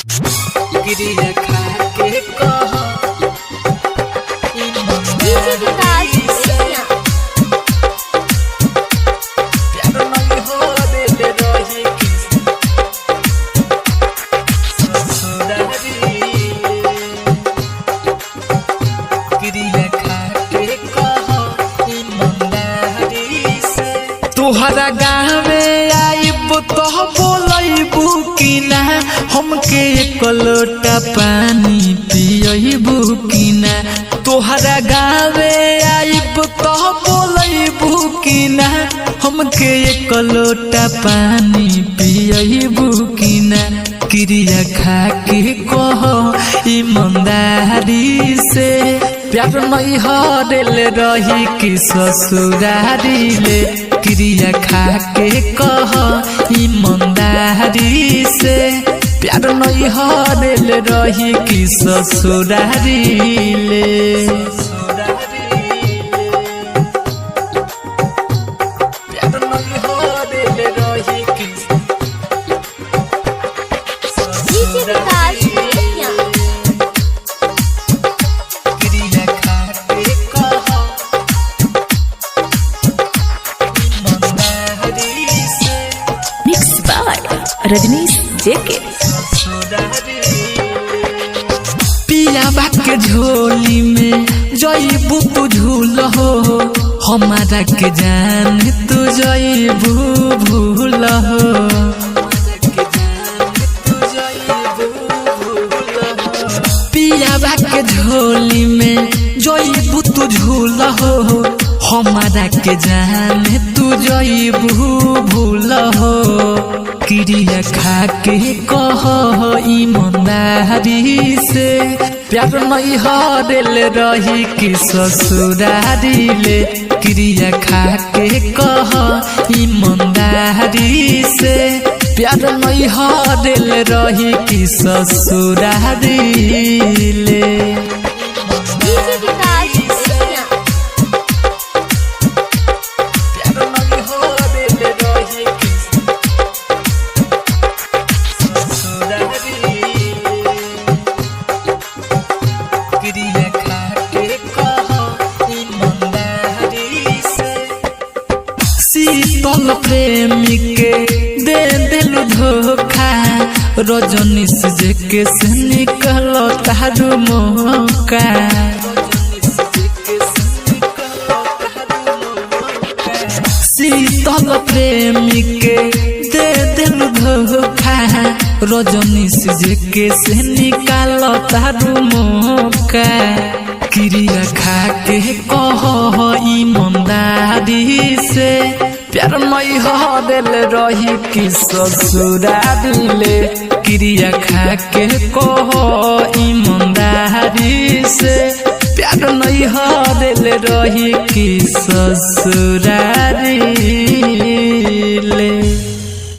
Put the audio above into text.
क्रिया खा के कह डीजे विकास बेतिया प्यार नहीं हो देले रही कि ससुरारी क्रिया खा के कह ईमानदारी से तोहरा गाँवे आइब तो बोलैबू कि ना हमके एक लोटा पानी पियबू कि ना तोहरा गाँवे आइब तो बोलैबू कि ना हमके एक लोटा पानी पियबू कि ना क्रिया खा के कहो ईमानदारी से प्यार नहीं हरल रही कि ससुरारी ले क्रिया खा के कह ईमानदारी से प्यार नहीं हरल रही कि ससुरारी ले प्यार नहीं हरल रही कि डीजे विकास बेतिया क्रिया खा के कह ईमानदारी से मिक्स बाय रजनीश जेके पिया के झोली में जईबू तू झूल हो हमारा के जान तू जईबू भूल हो पिया के झोली में जईबू तू झूल हो हमारा के जान तू जईबू भूल हो क्रिया खा के कह ईमानदारी से प्यार नहीं हरल रही कि ससुरारी ले क्रिया खा के कह ईमानदारी से प्यार नहीं हरल रही कि ससुरारी ले डीजे विकास बेतिया प्यार नहीं हरल रही कि क्रिया खा के कह ईमानदारी से शीतल प्रेमी के दे दिलु धोखा रजनीश जे के से निकल तारू मौका शीतल प्रेमी के दे दिलु धोखा रजनीश जे के से निकाल तारू मौका क्रिया खा के कह ईमानदारी से प्यार नहीं हरल रही कि ससुरारी ले क्रिया खा के कह ईमानदारी से प्यार नहीं हरल रही कि ससुरारी